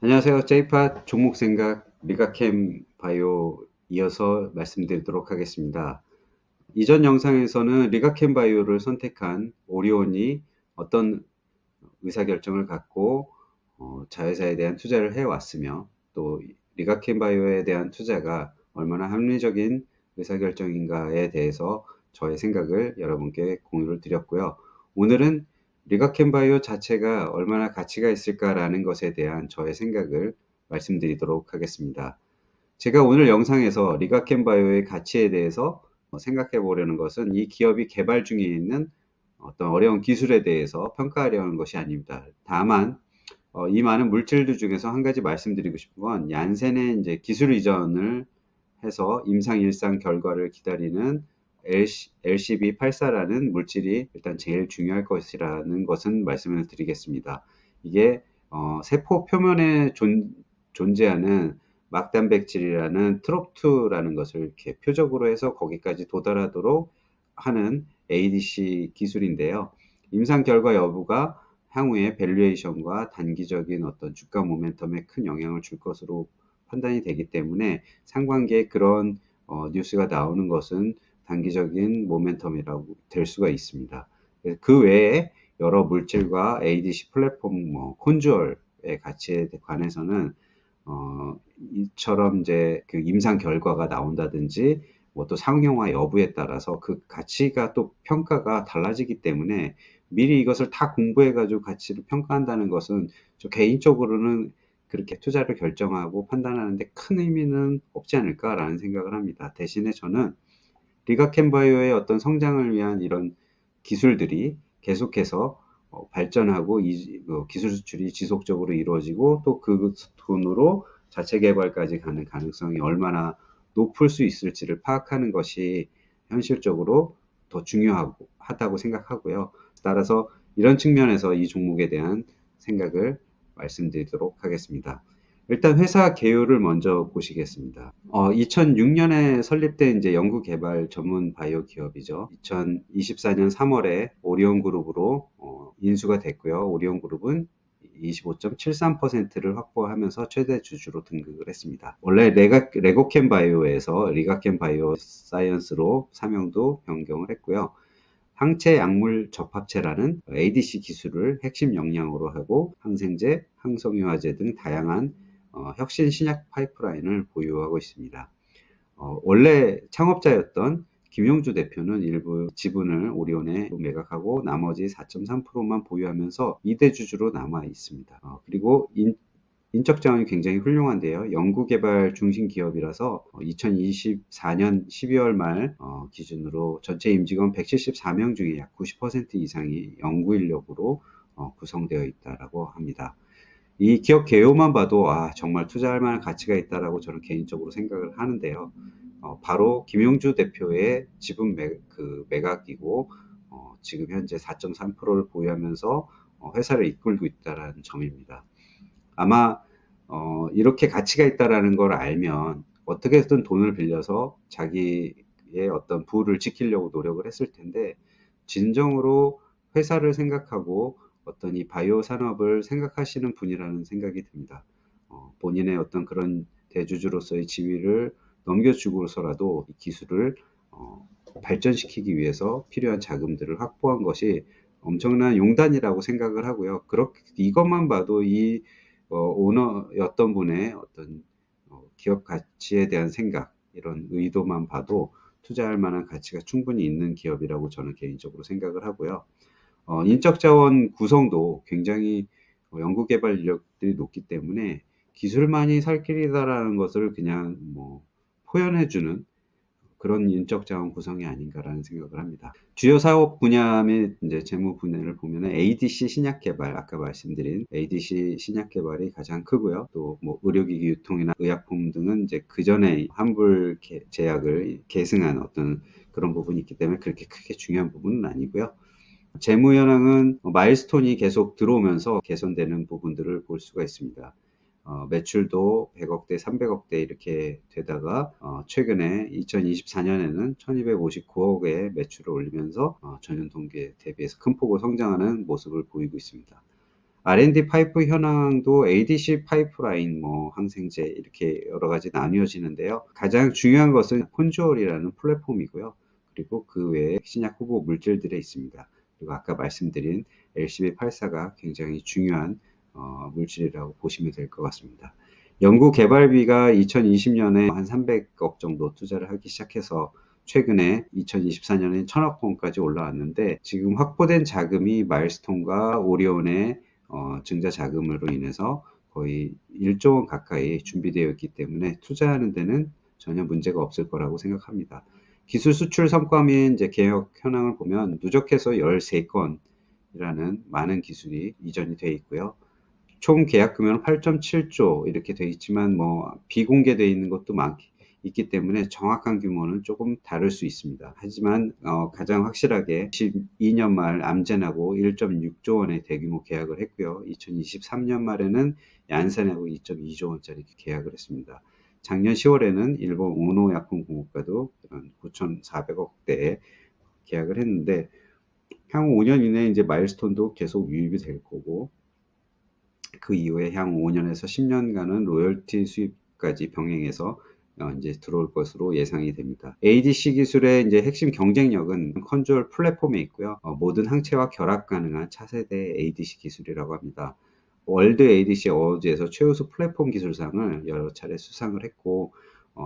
안녕하세요. 제이팟 종목 생각 리가캠 바이오 이어서 말씀드리도록 하겠습니다. 이전 영상에서는 리가캠 바이오를 선택한 오리온이 어떤 의사결정을 갖고 자회사에 대한 투자를 해왔으며, 또 리가캠 바이오에 대한 투자가 얼마나 합리적인 의사결정인가에 대해서 저의 생각을 여러분께 공유를 드렸고요. 오늘은 리가캠 바이오 자체가 얼마나 가치가 있을까라는 것에 대한 저의 생각을 말씀드리도록 하겠습니다. 제가 오늘 영상에서 리가캠 바이오의 가치에 대해서 생각해 보려는 것은 이 기업이 개발 중에 있는 어떤 어려운 기술에 대해서 평가하려는 것이 아닙니다. 다만 이 많은 물질들 중에서 한 가지 말씀드리고 싶은 건, 얀센의 이제 기술 이전을 해서 임상 일상 결과를 기다리는 LCB84라는 물질이 일단 제일 중요할 것이라는 것은 말씀을 드리겠습니다. 이게 세포 표면에 존재하는 막단백질이라는 트롭2라는 것을 이렇게 표적으로 해서 거기까지 도달하도록 하는 ADC 기술인데요. 임상 결과 여부가 향후의 밸류에이션과 단기적인 어떤 주가 모멘텀에 큰 영향을 줄 것으로 판단이 되기 때문에, 상반기에 그런 뉴스가 나오는 것은 단기적인 모멘텀이라고 될 수가 있습니다. 그 외에 여러 물질과 ADC 플랫폼, 콘주얼의 가치에 관해서는 이처럼 이제 그 임상 결과가 나온다든지 뭐 또 상용화 여부에 따라서 그 가치가 또 평가가 달라지기 때문에, 미리 이것을 다 공부해 가지고 가치를 평가한다는 것은 저 개인적으로는 그렇게 투자를 결정하고 판단하는데 큰 의미는 없지 않을까라는 생각을 합니다. 대신에 저는 리가캠바이오의 어떤 성장을 위한 이런 기술들이 계속해서 발전하고 기술 수출이 지속적으로 이루어지고, 또 그 돈으로 자체 개발까지 가는 가능성이 얼마나 높을 수 있을지를 파악하는 것이 현실적으로 더 중요하다고 생각하고요. 따라서 이런 측면에서 이 종목에 대한 생각을 말씀드리도록 하겠습니다. 일단 회사 개요를 먼저 보시겠습니다. 2006년에 설립된 이제 연구개발 전문 바이오 기업이죠. 2024년 3월에 오리온 그룹으로 인수가 됐고요. 오리온 그룹은 25.73%를 확보하면서 최대 주주로 등극을 했습니다. 원래 레고캠 바이오에서 리가캠 바이오 사이언스로 사명도 변경을 했고요. 항체 약물 접합체라는 ADC 기술을 핵심 역량으로 하고, 항생제, 항섬유화제 등 다양한 혁신 신약 파이프라인을 보유하고 있습니다. 원래 창업자였던 김용주 대표는 일부 지분을 오리온에 매각하고 나머지 4.3%만 보유하면서 2대 주주로 남아 있습니다. 그리고 인적 자원이 굉장히 훌륭한데요. 연구개발 중심 기업이라서 2024년 12월 말 기준으로 전체 임직원 174명 중에 약 90% 이상이 연구 인력으로 구성되어 있다고 합니다. 이 기업 개요만 봐도 정말 투자할 만한 가치가 있다라고 저는 개인적으로 생각을 하는데요. 바로 김용주 대표의 지분 매각이고, 지금 현재 4.3%를 보유하면서 회사를 이끌고 있다는 점입니다. 아마 이렇게 가치가 있다라는 걸 알면 어떻게든 돈을 빌려서 자기의 어떤 부를 지키려고 노력을 했을 텐데, 진정으로 회사를 생각하고 어떤 이 바이오 산업을 생각하시는 분이라는 생각이 듭니다. 본인의 어떤 그런 대주주로서의 지위를 넘겨주고서라도 이 기술을 발전시키기 위해서 필요한 자금들을 확보한 것이 엄청난 용단이라고 생각을 하고요. 이것만 봐도 이 오너였던 분의 어떤 기업 가치에 대한 생각, 이런 의도만 봐도 투자할 만한 가치가 충분히 있는 기업이라고 저는 개인적으로 생각을 하고요. 인적 자원 구성도 굉장히 연구개발 인력들이 높기 때문에 기술만이 살 길이다라는 것을 그냥 표현해주는 그런 인적 자원 구성이 아닌가라는 생각을 합니다. 주요 사업 분야 및 이제 재무 분야를 보면 ADC 신약 개발, 아까 말씀드린 ADC 신약 개발이 가장 크고요. 또 의료기기 유통이나 의약품 등은 이제 그 전에 환불 제약을 계승한 어떤 그런 부분이 있기 때문에 그렇게 크게 중요한 부분은 아니고요. 재무 현황은 마일스톤이 계속 들어오면서 개선되는 부분들을 볼 수가 있습니다. 매출도 100억대, 300억대 이렇게 되다가 최근에 2024년에는 1259억의 매출을 올리면서 전년 동기에 대비해서 큰 폭으로 성장하는 모습을 보이고 있습니다. R&D 파이프 현황도 ADC 파이프라인, 항생제 이렇게 여러 가지 나뉘어지는데요. 가장 중요한 것은 콘주얼이라는 플랫폼이고요. 그리고 그 외에 신약 후보 물질들에 있습니다. 그리고 아까 말씀드린 LCB84가 굉장히 중요한 물질이라고 보시면 될 것 같습니다. 연구 개발비가 2020년에 한 300억 정도 투자를 하기 시작해서 최근에 2024년엔 1000억 원까지 올라왔는데, 지금 확보된 자금이 마일스톤과 오리온의 증자 자금으로 인해서 거의 1조 원 가까이 준비되어 있기 때문에 투자하는 데는 전혀 문제가 없을 거라고 생각합니다. 기술 수출 성과 및 이제 개혁 현황을 보면 누적해서 13건이라는 많은 기술이 이전이 되어 있고요. 총 계약 금액은 8.7조 이렇게 되어 있지만 비공개되어 있는 것도 있기 때문에 정확한 규모는 조금 다를 수 있습니다. 하지만 가장 확실하게 12년 말 암젠하고 1.6조 원의 대규모 계약을 했고요. 2023년 말에는 얀센하고 2.2조 원짜리 계약을 했습니다. 작년 10월에는 일본 오노약품공업과도 9,400억대의 계약을 했는데, 향후 5년 이내에 이제 마일스톤도 계속 유입이 될 거고, 그 이후에 향후 5년에서 10년간은 로열티 수입까지 병행해서 이제 들어올 것으로 예상이 됩니다. ADC 기술의 이제 핵심 경쟁력은 컨트롤 플랫폼에 있고요. 모든 항체와 결합 가능한 차세대 ADC 기술이라고 합니다. 월드 ADC 어워즈에서 최우수 플랫폼 기술상을 여러 차례 수상을 했고,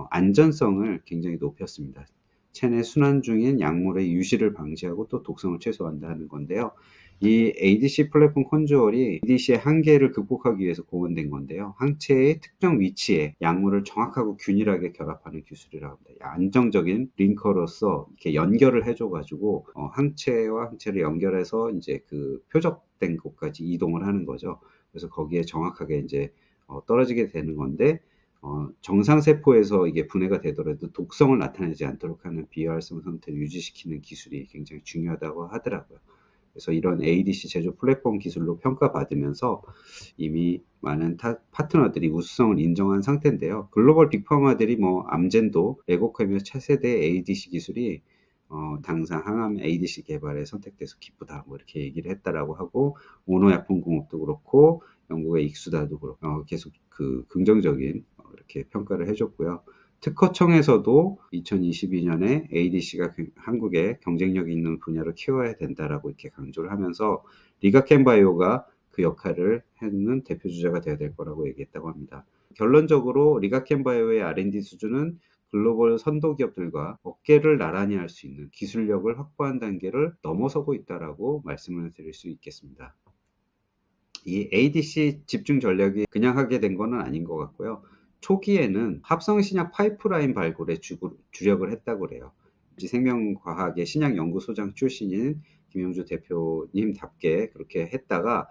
안전성을 굉장히 높였습니다. 체내 순환 중인 약물의 유실을 방지하고 또 독성을 최소화한다는 건데요. 이 ADC 플랫폼 컨주얼이 ADC의 한계를 극복하기 위해서 고안된 건데요. 항체의 특정 위치에 약물을 정확하고 균일하게 결합하는 기술이라고 합니다. 안정적인 링커로서 이렇게 연결을 해줘가지고 항체와 항체를 연결해서 이제 그 표적된 곳까지 이동을 하는 거죠. 그래서 거기에 정확하게 이제 떨어지게 되는 건데, 정상세포에서 이게 분해가 되더라도 독성을 나타내지 않도록 하는 비활성 상태를 유지시키는 기술이 굉장히 중요하다고 하더라고요. 그래서 이런 ADC 제조 플랫폼 기술로 평가받으면서 이미 많은 파트너들이 우수성을 인정한 상태인데요. 글로벌 빅파마들이 암젠도, 레고켐의 차세대 ADC 기술이 당장 항암 ADC 개발에 선택돼서 기쁘다 이렇게 얘기를 했다라고 하고, 오노약품공업도 그렇고 영국의 익수다도 그렇고 계속 그 긍정적인 이렇게 평가를 해줬고요. 특허청에서도 2022년에 ADC가 한국의 경쟁력 있는 분야로 키워야 된다라고 이렇게 강조를 하면서 리가켄바이오가 그 역할을 하는 대표 주자가 되어야 될 거라고 얘기했다고 합니다. 결론적으로 리가켄바이오의 R&D 수준은 글로벌 선도 기업들과 어깨를 나란히 할 수 있는 기술력을 확보한 단계를 넘어서고 있다라고 말씀을 드릴 수 있겠습니다. 이 ADC 집중 전략이 그냥 하게 된 건 아닌 것 같고요. 초기에는 합성신약 파이프라인 발굴에 주력을 했다고 그래요. 생명과학의 신약연구소장 출신인 김영주 대표님답게 그렇게 했다가,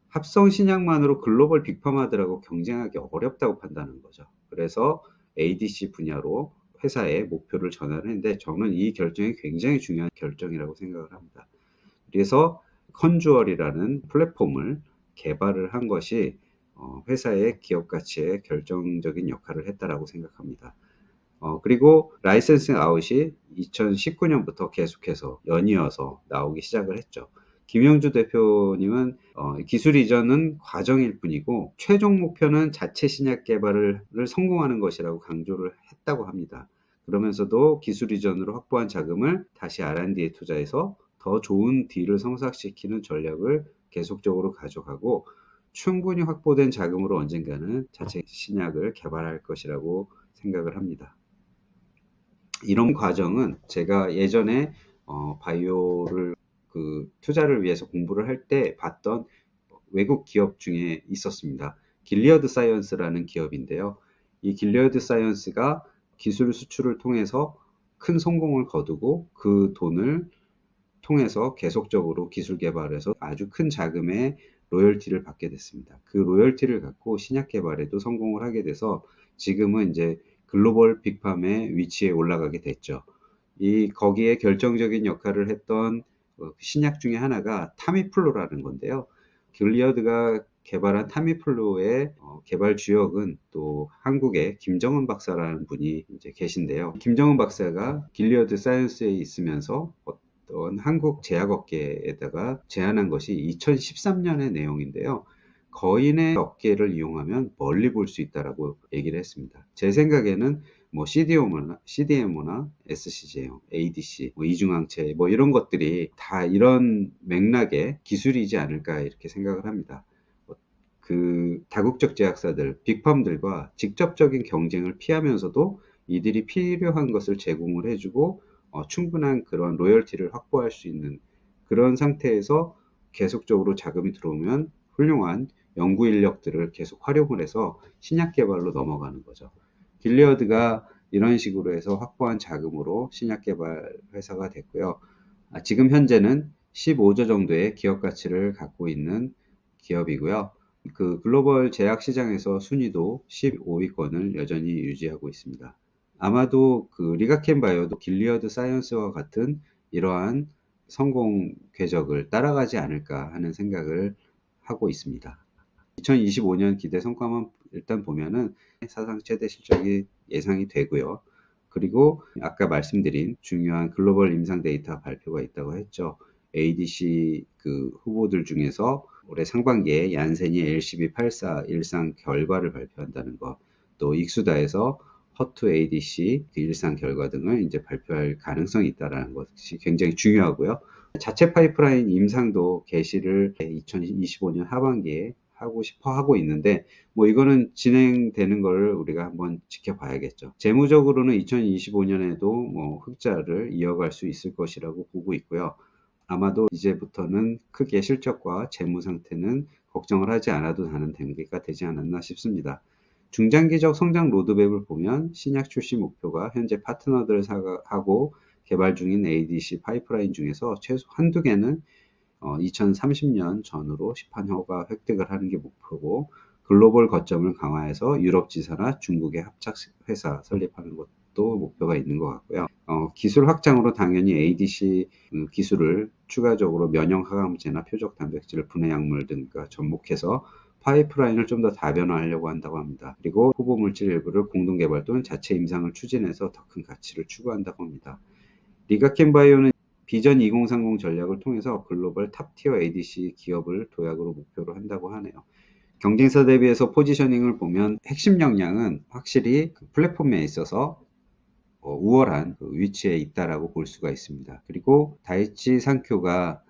합성신약만으로 글로벌 빅파마들하고 경쟁하기 어렵다고 판단하는 거죠. 그래서 ADC 분야로 회사의 목표를 전환을 했는데, 저는 이 결정이 굉장히 중요한 결정이라고 생각을 합니다. 그래서 컨주얼이라는 플랫폼을 개발을 한 것이 회사의 기업 가치에 결정적인 역할을 했다라고 생각합니다. 그리고 라이센싱 아웃이 2019년부터 계속해서 연이어서 나오기 시작을 했죠. 김영주 대표님은 기술 이전은 과정일 뿐이고 최종 목표는 자체 신약 개발을 성공하는 것이라고 강조를 했다고 합니다. 그러면서도 기술 이전으로 확보한 자금을 다시 R&D에 투자해서 더 좋은 딜을 성사시키는 전략을 계속적으로 가져가고, 충분히 확보된 자금으로 언젠가는 자체 신약을 개발할 것이라고 생각을 합니다. 이런 과정은 제가 예전에 바이오를 투자를 위해서 공부를 할 때 봤던 외국 기업 중에 있었습니다. 길리어드 사이언스라는 기업인데요. 이 길리어드 사이언스가 기술 수출을 통해서 큰 성공을 거두고 그 돈을 통해서 계속적으로 기술 개발해서 아주 큰 자금의 로열티를 받게 됐습니다. 그 로열티를 갖고 신약 개발에도 성공을 하게 돼서 지금은 이제 글로벌 빅팜의 위치에 올라가게 됐죠. 거기에 결정적인 역할을 했던 신약 중에 하나가 타미플루라는 건데요. 길리어드가 개발한 타미플루의 개발 주역은 또 한국의 김정은 박사라는 분이 이제 계신데요. 김정은 박사가 길리어드 사이언스에 있으면서 어떤 한국 제약업계에다가 제안한 것이 2013년의 내용인데요. 거인의 어깨를 이용하면 멀리 볼 수 있다라고 얘기를 했습니다. 제 생각에는 뭐 CDMO나 SCJ용, ADC, 뭐 이중항체 뭐 이런 것들이 다 이런 맥락의 기술이지 않을까 이렇게 생각을 합니다. 그 다국적 제약사들, 빅팜들과 직접적인 경쟁을 피하면서도 이들이 필요한 것을 제공을 해주고 충분한 그런 로열티를 확보할 수 있는 그런 상태에서 계속적으로 자금이 들어오면 훌륭한 연구 인력들을 계속 활용을 해서 신약 개발로 넘어가는 거죠. 길리어드가 이런 식으로 해서 확보한 자금으로 신약 개발 회사가 됐고요. 지금 현재는 15조 정도의 기업 가치를 갖고 있는 기업이고요. 그 글로벌 제약 시장에서 순위도 15위권을 여전히 유지하고 있습니다. 아마도 그 리가켄 바이오도 길리어드 사이언스와 같은 이러한 성공 궤적을 따라가지 않을까 하는 생각을 하고 있습니다. 2025년 기대 성과만 일단 보면은 사상 최대 실적이 예상이 되고요. 그리고 아까 말씀드린 중요한 글로벌 임상 데이터 발표가 있다고 했죠. ADC 그 후보들 중에서 올해 상반기에 얀센이 LCB84 일상 결과를 발표한다는 것, 또 익수다에서 허투 ADC 그 일상 결과 등을 이제 발표할 가능성이 있다는 것이 굉장히 중요하고요. 자체 파이프라인 임상도 개시를 2025년 하반기에 하고 싶어 하고 있는데 뭐 이거는 진행되는 걸 우리가 한번 지켜봐야겠죠. 재무적으로는 2025년에도 뭐 흑자를 이어갈 수 있을 것이라고 보고 있고요. 아마도 이제부터는 크게 실적과 재무 상태는 걱정을 하지 않아도 하는 단계가 되지 않았나 싶습니다. 중장기적 성장 로드맵을 보면 신약 출시 목표가 현재 파트너들 하고 개발 중인 ADC 파이프라인 중에서 최소 한두 개는 2030년 전후로 시판 허가 획득을 하는 게 목표고 글로벌 거점을 강화해서 유럽 지사나 중국의 합작 회사 설립하는 것도 목표가 있는 것 같고요. 기술 확장으로 당연히 ADC 기술을 추가적으로 면역 항암제나 표적 단백질 분해 약물 등과 접목해서 파이프라인을 좀 더 다변화하려고 한다고 합니다. 그리고 후보 물질 일부를 공동 개발 또는 자체 임상을 추진해서 더 큰 가치를 추구한다고 합니다. 리가켄 바이오는 비전 2030 전략을 통해서 글로벌 탑티어 ADC 기업을 도약으로 목표로 한다고 하네요. 경쟁사 대비해서 포지셔닝을 보면 핵심 역량은 확실히 그 플랫폼에 있어서 우월한 그 위치에 있다라고 볼 수가 있습니다. 그리고 다이치 산큐가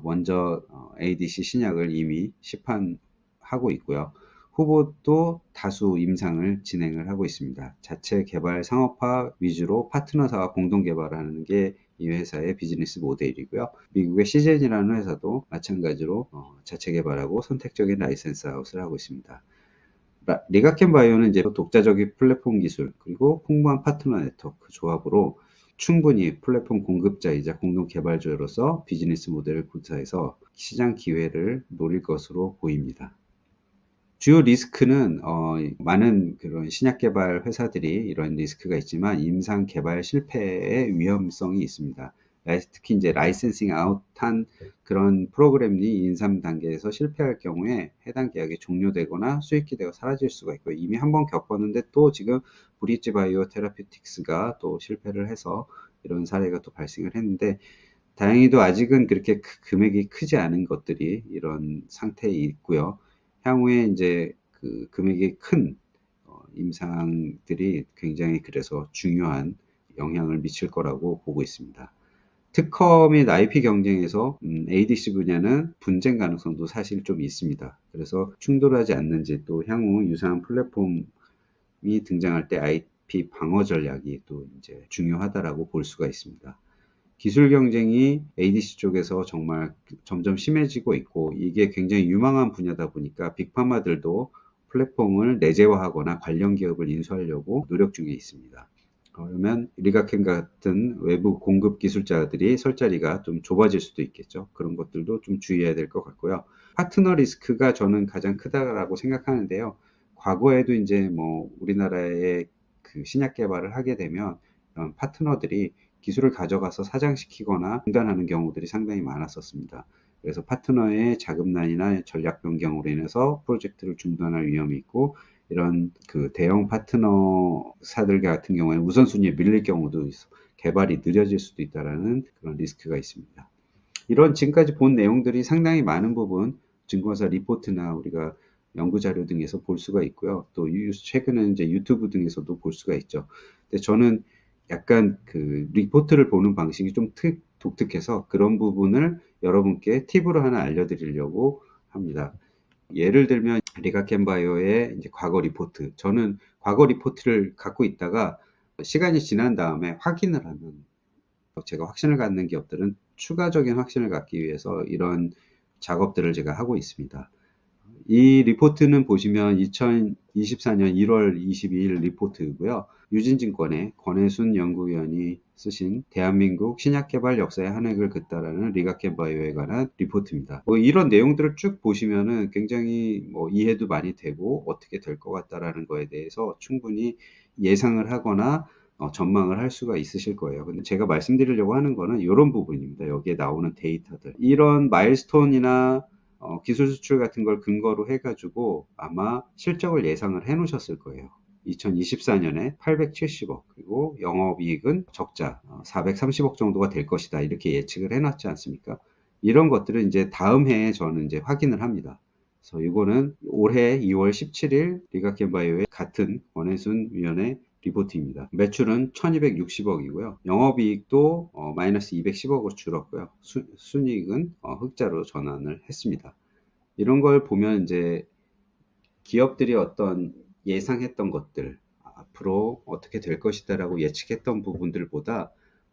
먼저 ADC 신약을 이미 시판하고 있고요. 후보도 다수 임상을 진행을 하고 있습니다. 자체 개발 상업화 위주로 파트너사와 공동 개발하는 게 이 회사의 비즈니스 모델이고요. 미국의 시젠이라는 회사도 마찬가지로 자체 개발하고 선택적인 라이센스 아웃을 하고 있습니다. 리가켄 바이오는 이제 독자적인 플랫폼 기술 그리고 풍부한 파트너 네트워크 조합으로 충분히 플랫폼 공급자이자 공동 개발주로서 비즈니스 모델을 구사해서 시장 기회를 노릴 것으로 보입니다. 주요 리스크는 많은 그런 신약 개발 회사들이 이런 리스크가 있지만 임상 개발 실패의 위험성이 있습니다. 특히 이제 라이센싱 아웃한 그런 프로그램이 인삼 단계에서 실패할 경우에 해당 계약이 종료되거나 수익 기대가 사라질 수가 있고 이미 한번 겪었는데 또 지금 브리지 바이오 테라피틱스가 또 실패를 해서 이런 사례가 또 발생을 했는데 다행히도 아직은 그렇게 금액이 크지 않은 것들이 이런 상태에 있고요. 향후에 이제 그 금액이 큰 임상들이 굉장히 그래서 중요한 영향을 미칠 거라고 보고 있습니다. 특허 및 IP 경쟁에서 ADC 분야는 분쟁 가능성도 사실 좀 있습니다. 그래서 충돌하지 않는지 또 향후 유사한 플랫폼이 등장할 때 IP 방어 전략이 또 이제 중요하다라고 볼 수가 있습니다. 기술 경쟁이 ADC 쪽에서 정말 점점 심해지고 있고 이게 굉장히 유망한 분야다 보니까 빅파마들도 플랫폼을 내재화하거나 관련 기업을 인수하려고 노력 중에 있습니다. 그러면 리가켄 같은 외부 공급 기술자들이 설 자리가 좀 좁아질 수도 있겠죠. 그런 것들도 좀 주의해야 될 것 같고요. 파트너 리스크가 저는 가장 크다라고 생각하는데요. 과거에도 이제 뭐 우리나라의 그 신약 개발을 하게 되면 이런 파트너들이 기술을 가져가서 사장시키거나 중단하는 경우들이 상당히 많았었습니다. 그래서 파트너의 자금난이나 전략 변경으로 인해서 프로젝트를 중단할 위험이 있고 이런 그 대형 파트너사들 같은 경우에는 우선순위에 밀릴 경우도 개발이 느려질 수도 있다는 그런 리스크가 있습니다. 이런 지금까지 본 내용들이 상당히 많은 부분 증권사 리포트나 우리가 연구자료 등에서 볼 수가 있고요. 또 최근에는 이제 유튜브 등에서도 볼 수가 있죠. 근데 저는 약간 그 리포트를 보는 방식이 좀 독특해서 그런 부분을 여러분께 팁으로 하나 알려드리려고 합니다. 예를 들면 리가켄바이오의 이제 과거 리포트. 저는 과거 리포트를 갖고 있다가 시간이 지난 다음에 확인을 하면 제가 확신을 갖는 기업들은 추가적인 확신을 갖기 위해서 이런 작업들을 제가 하고 있습니다. 이 리포트는 보시면 2024년 1월 22일 리포트고요. 유진증권의 권혜순 연구위원이 쓰신 대한민국 신약개발 역사의 한 획을 긋다라는 리가켄바이오에 관한 리포트입니다. 이런 내용들을 쭉 보시면은 굉장히 이해도 많이 되고 어떻게 될 것 같다라는 거에 대해서 충분히 예상을 하거나 전망을 할 수가 있으실 거예요. 근데 제가 말씀드리려고 하는 거는 이런 부분입니다. 여기에 나오는 데이터들. 이런 마일스톤이나 기술 수출 같은 걸 근거로 해가지고 아마 실적을 예상을 해 놓으셨을 거예요. 2024년에 870억, 그리고 영업이익은 적자 430억 정도가 될 것이다. 이렇게 예측을 해놨지 않습니까? 이런 것들은 이제 다음 해에 저는 이제 확인을 합니다. 그래서 이거는 올해 2월 17일 리가켄바이오의 같은 권혜순 위원의 리포트입니다. 매출은 1260억이고요. 영업이익도 마이너스 210억으로 줄었고요. 순이익은 흑자로 전환을 했습니다. 이런 걸 보면 이제 기업들이 어떤 예상했던 것들, 앞으로 어떻게 될 것이다라고 예측했던 부분들보다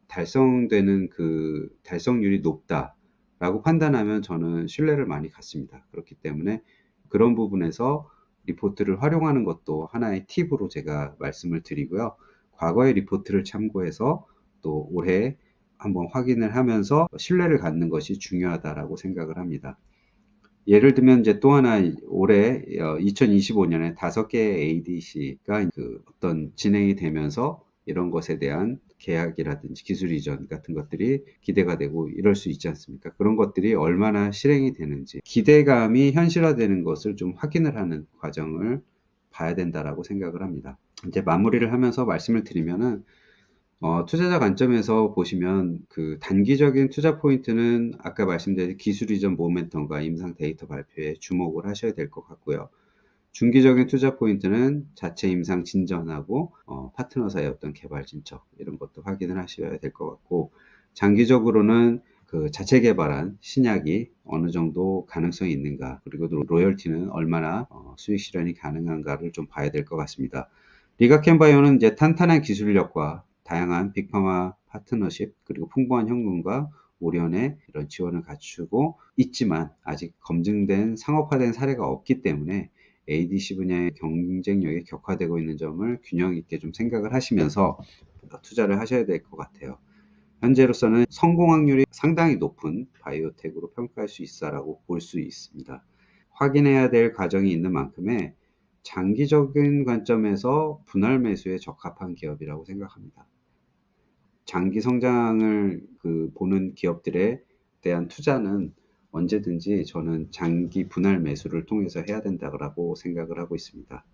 달성되는 그 달성률이 높다라고 판단하면 저는 신뢰를 많이 갖습니다. 그렇기 때문에 그런 부분에서 리포트를 활용하는 것도 하나의 팁으로 제가 말씀을 드리고요. 과거의 리포트를 참고해서 또 올해 한번 확인을 하면서 신뢰를 갖는 것이 중요하다라고 생각을 합니다. 예를 들면 이제 또 하나 올해 2025년에 5개의 ADC가 그 어떤 진행이 되면서 이런 것에 대한 계약이라든지 기술 이전 같은 것들이 기대가 되고 이럴 수 있지 않습니까? 그런 것들이 얼마나 실행이 되는지 기대감이 현실화되는 것을 좀 확인을 하는 과정을 봐야 된다라고 생각을 합니다. 이제 마무리를 하면서 말씀을 드리면은 투자자 관점에서 보시면 그 단기적인 투자 포인트는 아까 말씀드린 기술 이전 모멘텀과 임상 데이터 발표에 주목을 하셔야 될 것 같고요. 중기적인 투자 포인트는 자체 임상 진전하고 파트너사의 어떤 개발 진척 이런 것도 확인을 하셔야 될 것 같고, 장기적으로는 그 자체 개발한 신약이 어느 정도 가능성이 있는가, 그리고 로열티는 얼마나 수익 실현이 가능한가를 좀 봐야 될 것 같습니다. 리가켄바이오는 이제 탄탄한 기술력과 다양한 빅파마 파트너십, 그리고 풍부한 현금과 오련의 이런 지원을 갖추고 있지만 아직 검증된 상업화된 사례가 없기 때문에 ADC 분야의 경쟁력이 격화되고 있는 점을 균형 있게 좀 생각을 하시면서 투자를 하셔야 될 것 같아요. 현재로서는 성공 확률이 상당히 높은 바이오텍으로 평가할 수 있다라고 볼 수 있습니다. 확인해야 될 과정이 있는 만큼의 장기적인 관점에서 분할 매수에 적합한 기업이라고 생각합니다. 장기 성장을 보는 기업들에 대한 투자는 언제든지 저는 장기 분할 매수를 통해서 해야 된다고 생각을 하고 있습니다.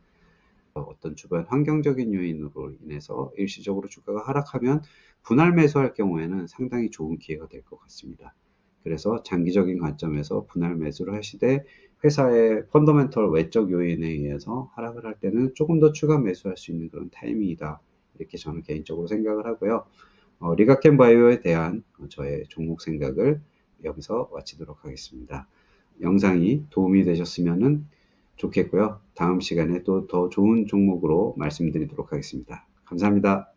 어떤 주변 환경적인 요인으로 인해서 일시적으로 주가가 하락하면 분할 매수할 경우에는 상당히 좋은 기회가 될 것 같습니다. 그래서 장기적인 관점에서 분할 매수를 하시되 회사의 펀더멘털 외적 요인에 의해서 하락을 할 때는 조금 더 추가 매수할 수 있는 그런 타이밍이다. 이렇게 저는 개인적으로 생각을 하고요. 리가켄바이오에 대한 저의 종목 생각을 여기서 마치도록 하겠습니다. 영상이 도움이 되셨으면 좋겠고요. 다음 시간에 또 더 좋은 종목으로 말씀드리도록 하겠습니다. 감사합니다.